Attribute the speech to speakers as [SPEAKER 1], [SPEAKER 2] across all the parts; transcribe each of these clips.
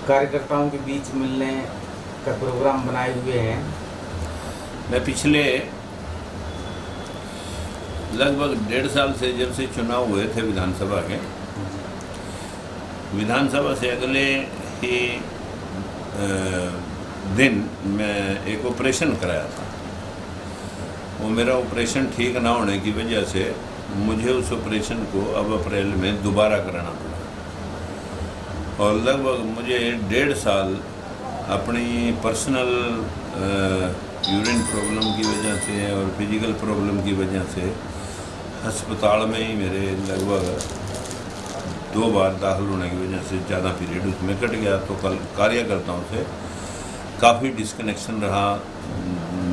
[SPEAKER 1] कार्यकर्ताओं के बीच मिलने का प्रोग्राम बनाए हुए हैं।
[SPEAKER 2] मैं पिछले लगभग 1.5 साल से जब से चुनाव हुए थे विधानसभा के, विधानसभा से अगले ही दिन मैं एक ऑपरेशन कराया था। वो मेरा ऑपरेशन ठीक ना होने की वजह से मुझे उस ऑपरेशन को अब अप्रैल में दोबारा कराना पड़ा और लगभग मुझे 1.5 साल अपनी पर्सनल यूरिन प्रॉब्लम की वजह से और फिजिकल प्रॉब्लम की वजह से अस्पताल में ही मेरे लगभग 2 बार दाखिल होने की वजह से ज़्यादा पीरियड उसमें कट गया। तो कल कार्यकर्ताओं से काफ़ी डिस्कनेक्शन रहा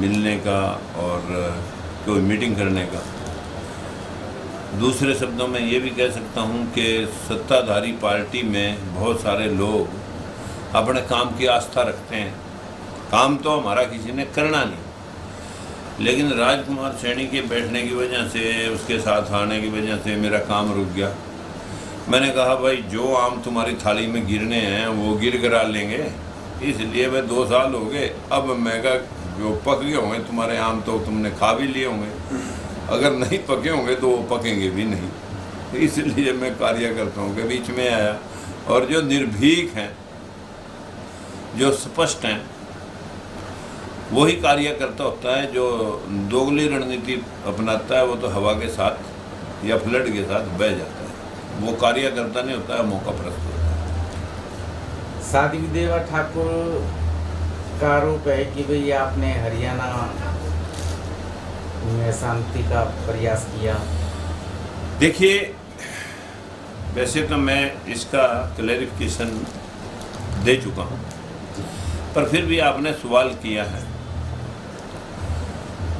[SPEAKER 2] मिलने का और कोई मीटिंग करने का। दूसरे शब्दों में ये भी कह सकता हूँ कि सत्ताधारी पार्टी में बहुत सारे लोग अपने काम की आस्था रखते हैं। काम तो हमारा किसी ने करना नहीं, लेकिन राजकुमार सैनी के बैठने की वजह से, उसके साथ आने की वजह से मेरा काम रुक गया। मैंने कहा भाई जो आम तुम्हारी थाली में गिरने हैं वो गिर गिरा लेंगे, इसलिए मैं 2 साल हो गए। अब मैं कहा जो पक गए होंगे तुम्हारे आम तो तुमने खा भी लिए होंगे, अगर नहीं पके होंगे तो वो पकेंगे भी नहीं। इसलिए मैं कार्यकर्ताओं के बीच में आया और जो निर्भीक हैं, जो स्पष्ट हैं, वही कार्यकर्ता होता है। जो दोगली रणनीति अपनाता है वो तो हवा के साथ या फ्लड के साथ बह जाता है। वो कार्यकर्ता नहीं होता है, मौका प्रस्तुत होता है।
[SPEAKER 1] साध्वी विद्या ठाकुर का आरोप है कि भाई आपने हरियाणा में शांति का प्रयास किया।
[SPEAKER 2] देखिए, वैसे तो मैं इसका क्लैरिफिकेशन दे चुका हूँ, पर फिर भी आपने सवाल किया है।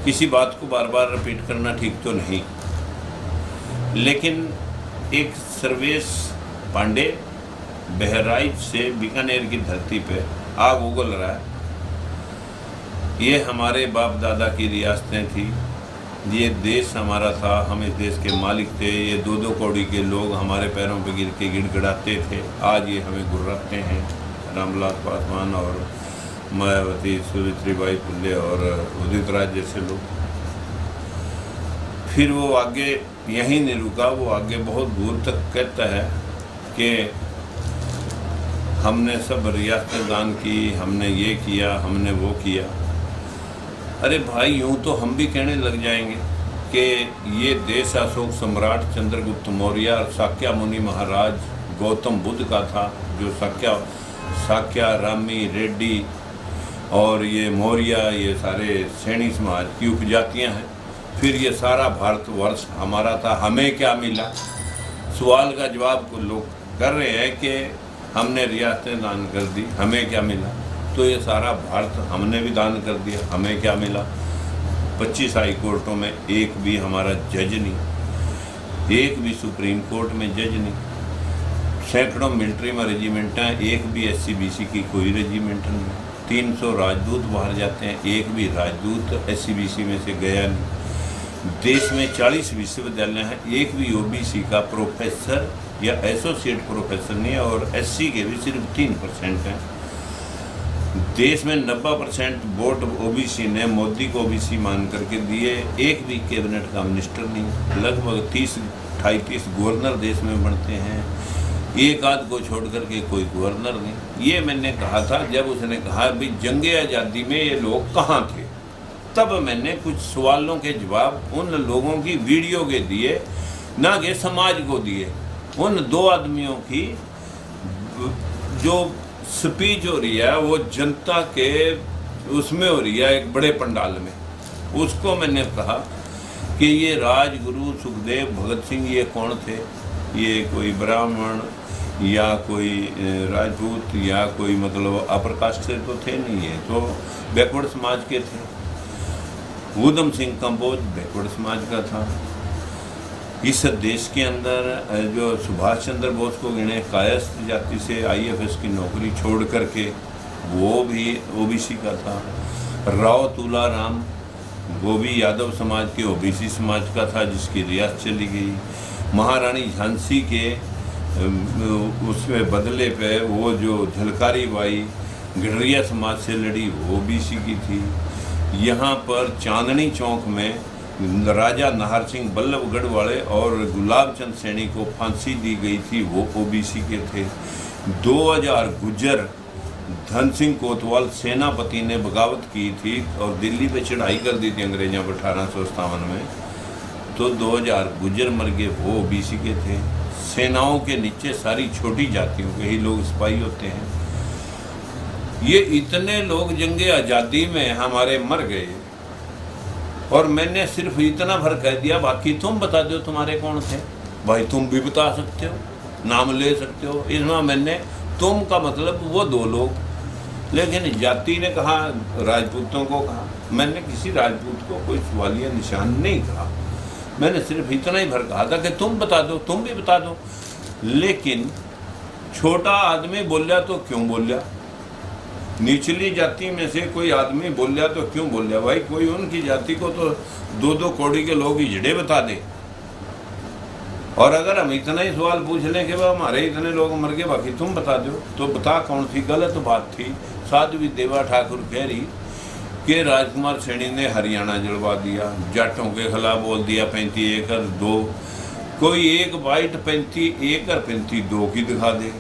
[SPEAKER 2] किसी बात को बार बार रिपीट करना ठीक तो नहीं, लेकिन एक सर्वेश पांडे बहराइच से बीकानेर की धरती पे आग उगल रहा है। ये हमारे बाप दादा की रियासतें थी, ये देश हमारा था, हम इस देश के मालिक थे। ये 2-2 कौड़ी के लोग हमारे पैरों पे गिर के गिड़गिड़ाते थे, आज ये हमें गुर्राते हैं। रामविलास पासवान और मायावती, सावित्रीबाई फुले और उदित राज जैसे लोग। फिर वो आगे यहीं नहीं रुका, वो आगे बहुत दूर तक कहता है कि हमने सब रियासतें दान की, हमने ये किया, हमने वो किया। अरे भाई, यूँ तो हम भी कहने लग जाएंगे कि ये देश अशोक सम्राट चंद्रगुप्त मौर्य और शाक्या मुनि महाराज गौतम बुद्ध का था। जो शाक्या, रामी, रेड्डी और ये मौर्य, ये सारे सैनी समाज की उपजातियां हैं। फिर ये सारा भारतवर्ष हमारा था, हमें क्या मिला? सवाल का जवाब लोग कर रहे हैं कि हमने रियासतें दान कर दी, हमें क्या मिला? तो ये सारा भारत हमने भी दान कर दिया, हमें क्या मिला? 25 हाई कोर्टों में एक भी हमारा जज नहीं, एक भी सुप्रीम कोर्ट में जज नहीं। सैकड़ों मिलिट्री में रेजिमेंट हैं, एक भी SC-BC की कोई रेजिमेंट नहीं। 300 राजदूत बाहर जाते हैं, एक भी राजदूत SC-BC में से गया नहीं। देश में 40 विश्वविद्यालय हैं, एक भी OBC का प्रोफेसर या एसोसिएट प्रोफेसर नहीं है, और SC के भी सिर्फ 3% हैं। देश में 90% वोट OBC ने मोदी को OBC मान करके दिए, एक भी कैबिनेट का मिनिस्टर नहीं। लगभग 30-38 गवर्नर देश में बनते हैं, एक आध को छोड़ करके कोई गवर्नर नहीं। ये मैंने कहा था जब उसने कहा भी जंगे आज़ादी में ये लोग कहाँ थे, तब मैंने कुछ सवालों के जवाब उन लोगों की वीडियो के दिए, ना कि समाज को दिए। उन 2 आदमियों की जो स्पीच हो रही है वो जनता के उसमें हो रही है, एक बड़े पंडाल में। उसको मैंने कहा कि ये राजगुरु सुखदेव भगत सिंह ये कौन थे? ये कोई ब्राह्मण या कोई राजपूत या कोई मतलब अपर कास्ट से तो थे नहीं, है तो बैकवर्ड समाज के थे। ऊधम सिंह कंबोज बैकवर्ड समाज का था। इस देश के अंदर जो सुभाष चंद्र बोस को गिने कायस्थ जाति से IFS की नौकरी छोड़ करके वो भी OBC का था। राव तुलाराम वो भी यादव समाज के OBC समाज का था, जिसकी रियासत चली गई। महारानी झांसी के उसमें बदले पे वो जो झलकारी बाई गडरिया समाज से लड़ी वो ओबीसी की थी। यहाँ पर चांदनी चौक में राजा नाहर सिंह बल्लभगढ़ वाले और गुलाब चंद सैनी को फांसी दी गई थी, वो ओबीसी के थे। 2000 गुज्जर धन सिंह कोतवाल सेनापति ने बगावत की थी और दिल्ली पे चढ़ाई कर दी थी अंग्रेजों पर 1857 में, तो 2000 गुज्जर मर गए, वो ओबीसी के थे। सेनाओं के नीचे सारी छोटी जातियों के ही लोग सिपाही होते हैं। ये इतने लोग जंगे आज़ादी में हमारे मर गए और मैंने सिर्फ इतना भर कह दिया, बाकी तुम बता दो तुम्हारे कौन थे। भाई तुम भी बता सकते हो, नाम ले सकते हो। इसमें मैंने तुम का मतलब वो 2 लोग, लेकिन जाति ने कहा, राजपूतों को कहा। मैंने किसी राजपूत को कोई सवालिया निशान नहीं कहा, मैंने सिर्फ इतना ही भर कहा था कि तुम बता दो, तुम भी बता दो। लेकिन छोटा आदमी बोलिया तो क्यों बोलिया, निचली जाति में से कोई आदमी बोलिया तो क्यों बोलिया। भाई कोई उनकी जाति को तो 2-2 कौड़ी के लोग हिजड़े बता दे। और अगर हम इतना ही सवाल पूछ लें कि भाई हमारे इतने लोग मर गए, बाकी तुम बता दो, तो बता कौन सी गलत बात थी। साध्वी देवा ठाकुर कह रही कि राजकुमार सैनी ने हरियाणा जलवा दिया, जाटों के खिलाफ बोल दिया 35 एकड़ 2, कोई एक बाइट 35 एकड़ 35 2 की दिखा दे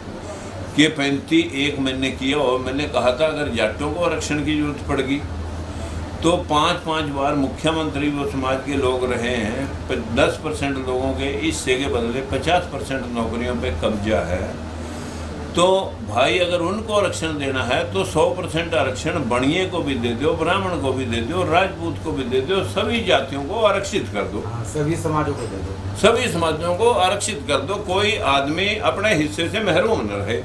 [SPEAKER 2] कि 35 1 मैंने किया। और मैंने कहा था अगर जाटों को आरक्षण की जरूरत पड़गी तो 5-5 बार मुख्यमंत्री वो समाज के लोग रहे हैं, 10% लोगों के हिस्से के बदले 50% नौकरियों पे कब्जा है। तो भाई अगर उनको आरक्षण देना है तो 100% आरक्षण बणिये को भी दे दो, ब्राह्मण को भी दे दो, राजपूत को भी दे दो, सभी जातियों को आरक्षित कर दो।
[SPEAKER 1] सभी समाजों को दे दो,
[SPEAKER 2] सभी समाजों को आरक्षित कर दो, कोई आदमी अपने हिस्से से महरूम न रहे।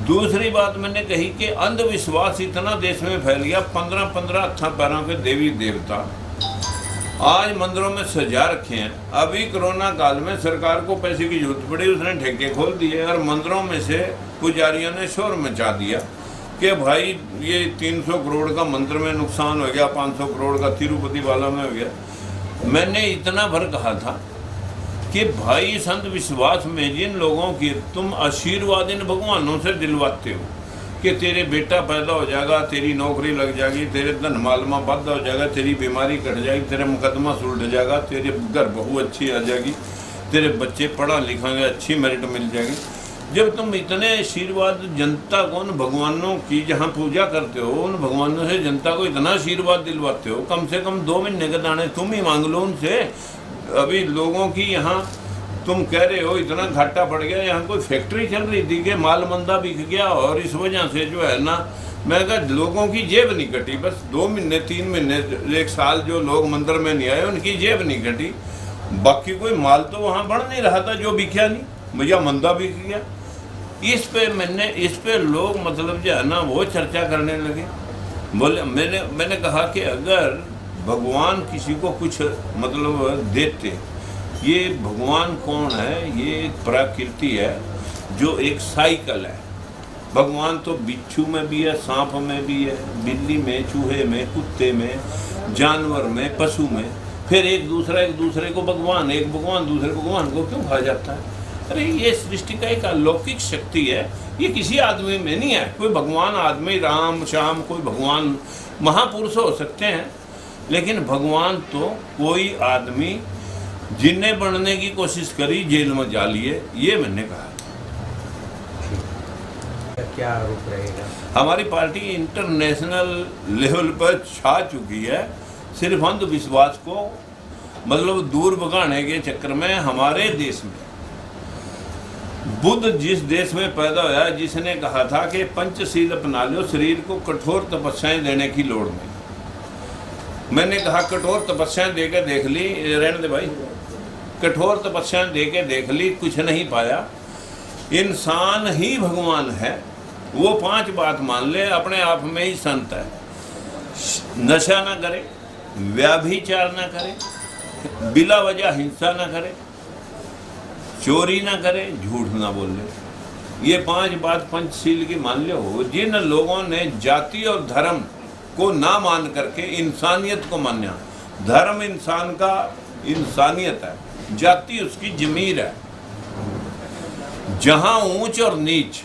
[SPEAKER 2] दूसरी बात मैंने कही कि अंधविश्वास इतना देश में फैल गया, 15-15 हत्था पैरों के देवी देवता आज मंदिरों में सजा रखे हैं। अभी कोरोना काल में सरकार को पैसे की जरूरत पड़ी, उसने ठेके खोल दिए और मंदिरों में से पुजारियों ने शोर मचा दिया कि भाई ये 300 करोड़ का मंदिर में नुकसान हो गया, 500 करोड़ का तिरुपति वाला में हो गया। मैंने इतना भर कहा था कि भाई इस अंधविश्वास में जिन लोगों की तुम आशीर्वाद इन भगवानों से दिलवाते हो कि तेरे बेटा पैदा हो जाएगा, तेरी नौकरी लग जाएगी, तेरे धन माल में वाधा हो जाएगा, तेरी बीमारी कट जाएगी, तेरा मुकदमा सुलझ जाएगा, तेरे घर बहू अच्छी आ जाएगी, तेरे बच्चे पढ़ा लिखाएंगे, अच्छी मेरिट मिल जाएगी। जब तुम इतने आशीर्वाद जनता को उन भगवानों की जहाँ पूजा करते हो, उन भगवानों से जनता को इतना आशीर्वाद दिलवाते हो, कम से कम 2 महीने के दाने तुम ही मांग लो उनसे। अभी लोगों की यहाँ तुम कह रहे हो इतना घाटा पड़ गया, यहाँ कोई फैक्ट्री चल रही थी कि माल मंदा बिक गया और इस वजह से जो है ना, मैं कहा लोगों की जेब नहीं कटी, बस 2 महीने 3 महीने 1 साल जो लोग मंदिर में नहीं आए उनकी जेब नहीं कटी, बाकी कोई माल तो वहाँ बढ़ नहीं रहा था जो बिका नहीं, भैया मंदा बिक गया। इस पे लोग मतलब जो है ना वो चर्चा करने लगे। बोले मैंने कहा कि अगर भगवान किसी को कुछ मतलब देते, ये भगवान कौन है, ये एक प्रकृति है जो एक साइकिल है। भगवान तो बिच्छू में भी है, सांप में भी है, बिल्ली में, चूहे में, कुत्ते में, जानवर में, पशु में। फिर एक दूसरे को भगवान, एक भगवान दूसरे भगवान को क्यों कहा जाता है? अरे ये सृष्टि का एक अलौकिक शक्ति है, ये किसी आदमी में नहीं है। कोई भगवान आदमी राम श्याम कोई भगवान महापुरुष हो सकते हैं, लेकिन भगवान तो कोई आदमी जिनने बनने की कोशिश करी जेल में जा लिए, ये मैंने कहा।
[SPEAKER 1] क्या आरोप रहेगा?
[SPEAKER 2] हमारी पार्टी इंटरनेशनल लेवल पर छा चुकी है। सिर्फ अंधविश्वास को मतलब दूर भगाने के चक्कर में हमारे देश में बुद्ध जिस देश में पैदा हुआ, जिसने कहा था कि पंचशील अपना लो, शरीर को कठोर तपस्याएं देने की लोड़ नहीं। मैंने कहा कठोर तपस्याएं दे के देख ली, रहने दे भाई, कठोर तपस्याएं दे के देख ली, कुछ नहीं पाया। इंसान ही भगवान है, वो 5 बात मान ले, अपने आप में ही संत है। नशा ना करे, व्याभिचार ना करे, बिला वजह हिंसा ना करे, चोरी ना करे, झूठ ना बोले। ये 5 बात पंचशील की मान लो। जिन लोगों ने जाति और धर्म को ना मान करके इंसानियत को माना, धर्म इंसान का इंसानियत है, जाति उसकी जमीर है। जहां ऊंच और नीच,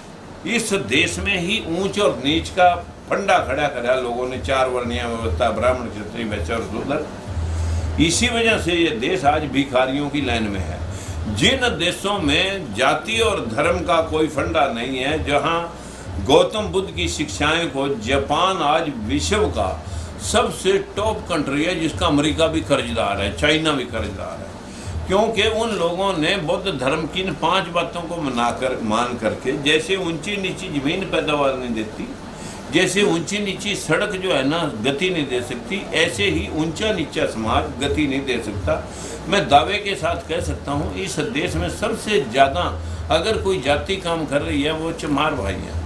[SPEAKER 2] इस देश में ही ऊंच और नीच का फंडा खड़ा करा लोगों ने, 4 वर्णीय व्यवस्था, ब्राह्मण, क्षत्रिय, वैश्य और शूद्र। इसी वजह से ये देश आज भिखारियों की लाइन में है। जिन देशों में जाति और धर्म का कोई फंडा नहीं है, जहां गौतम बुद्ध की शिक्षाएं को, जापान आज विश्व का सबसे टॉप कंट्री है, जिसका अमेरिका भी कर्जदार है, चाइना भी कर्जदार है, क्योंकि उन लोगों ने बौद्ध धर्म की इन 5 बातों को मान करके, जैसे ऊंची नीची जमीन पैदावार नहीं देती, जैसे ऊंची नीची सड़क जो है ना गति नहीं दे सकती, ऐसे ही ऊंचा नीचा समाज गति नहीं दे सकता। मैं दावे के साथ कह सकता हूँ, इस देश में सबसे ज़्यादा अगर कोई जाति काम कर रही है वो चमार भाई हैं,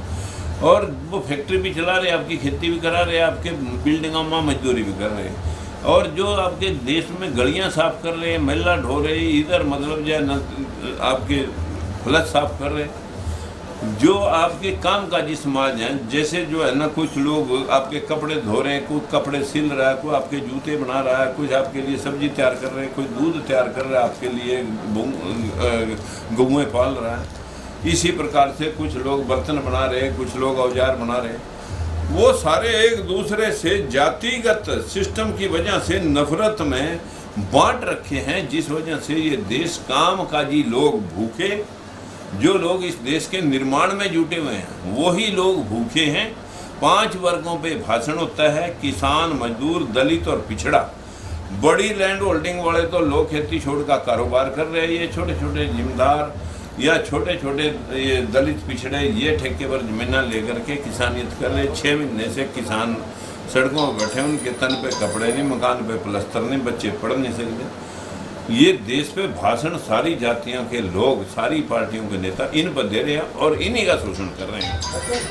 [SPEAKER 2] और वो फैक्ट्री भी चला रहे, आपकी खेती भी करा रहे, आपके बिल्डिंगों में मजदूरी भी कर रहे हैं, और जो आपके देश में गलियां साफ कर रहे हैं, मैला ढो रहे हैं, इधर मतलब जो है आपके फ्लश साफ कर रहे हैं, जो आपके कामकाजी समाज हैं, जैसे जो है ना कुछ लोग आपके कपड़े धो रहे हैं, कुछ कपड़े सिल रहा है, कोई आपके जूते बना रहा है, कुछ आपके लिए सब्जी तैयार कर रहे हैं, कोई दूध तैयार कर रहा है, आपके लिए गौएं पाल रहा है, इसी प्रकार से कुछ लोग बर्तन बना रहे हैं, कुछ लोग औजार बना रहे हैं। वो सारे एक दूसरे से जातिगत सिस्टम की वजह से नफरत में बांट रखे हैं, जिस वजह से ये देश कामकाजी लोग भूखे, जो लोग इस देश के निर्माण में जुटे हुए हैं वही लोग भूखे हैं। 5 वर्गों पे भाषण होता है, किसान, मजदूर, दलित और पिछड़ा। बड़ी लैंड होल्डिंग वाले तो लोग खेती छोड़ का कारोबार कर रहे हैं, ये छोटे छोटे जिम्मेदार या छोटे छोटे ये दलित पिछड़े ये ठेके पर जमीना लेकर के किसानियत कर रहे। 6 महीने से किसान सड़कों पर बैठे, उनके तन पे कपड़े नहीं, मकान पे प्लस्तर नहीं, बच्चे पढ़ नहीं सकते। ये देश पे भाषण सारी जातियों के लोग, सारी पार्टियों के नेता इन पर दे रहे हैं और इन्हीं का शोषण कर रहे हैं,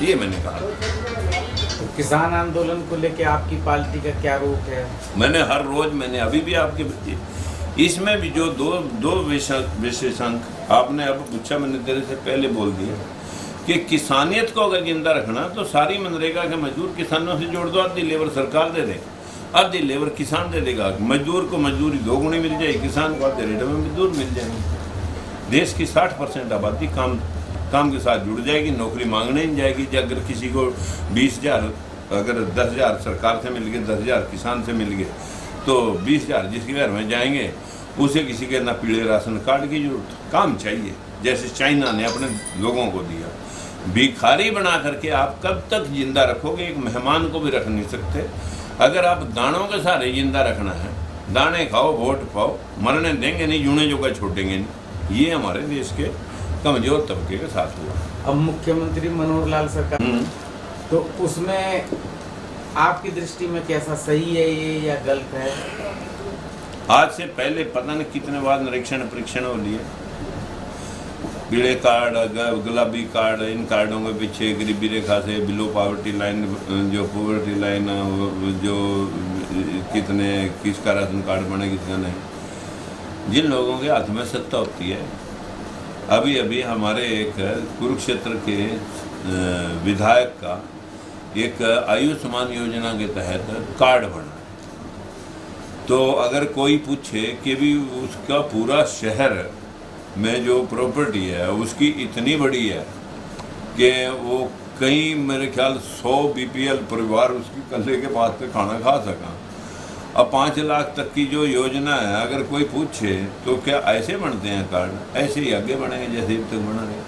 [SPEAKER 2] ये मैंने कहा।
[SPEAKER 1] तो किसान आंदोलन को लेके आपकी पार्टी का क्या रूख है? मैंने
[SPEAKER 2] हर रोज, मैंने अभी भी आपके इसमें भी जो दो विशेषांक आपने अब पूछा, मैंने तेरे से पहले बोल दिया कि किसानियत को अगर जिंदा रखना तो सारी मनरेगा के मजदूर किसानों से जोड़ दो, आधी लेबर सरकार दे दे, आधी लेबर किसान दे देगा, मजदूर को मजदूरी 2 गुनी मिल जाएगी, किसान को आधे रेट में मजदूर मिल जाएंगे। देश की 60% आबादी काम के साथ जुड़ जाएगी, नौकरी मांगने नहीं जाएगी। अगर किसी को 20,000, अगर 10,000 सरकार से मिल गए, 10,000 किसान से मिल गए, तो 20,000 जिसके घर में जाएंगे उसे किसी के ना पीले राशन कार्ड की जरूरत, काम चाहिए, जैसे चाइना ने अपने लोगों को दिया। भिखारी बना करके आप कब तक जिंदा रखोगे? एक मेहमान को भी रख नहीं सकते। अगर आप दानों के सहारे जिंदा रखना है, दाने खाओ, वोट पाओ, मरने देंगे नहीं, जूने जो का छोड़ेंगे नहीं। ये हमारे देश के कमजोर तबके के साथ हुआ।
[SPEAKER 1] अब मुख्यमंत्री मनोहर लाल सरकार, तो उसमें आपकी दृष्टि में कैसा, सही है ये या गलत है?
[SPEAKER 2] आज से पहले पता नहीं कितने बार निरीक्षण परीक्षण हो लिए, पीले कार्ड, गुलाबी कार्ड, इन कार्डों के पीछे गरीबी रेखा से बिलो पॉवर्टी लाइन, जो पॉवर्टी लाइन जो कितने, किसका राशन कार्ड बने किसका नहीं। जिन लोगों के हाथ में सत्ता होती है, अभी अभी हमारे एक कुरुक्षेत्र के विधायक का एक आयुष्मान योजना के तहत कार्ड बना, तो अगर कोई पूछे कि भी उसका पूरा शहर में जो प्रॉपर्टी है उसकी इतनी बड़ी है कि वो कई, मेरे ख्याल 100 BPL परिवार उसकी कल्ले के पास पे खाना खा सका। अब 5 लाख तक की जो योजना है, अगर कोई पूछे तो क्या ऐसे बनते हैं कार्ड? ऐसे ही आगे बढ़ेंगे जैसे अब तक बना रहे।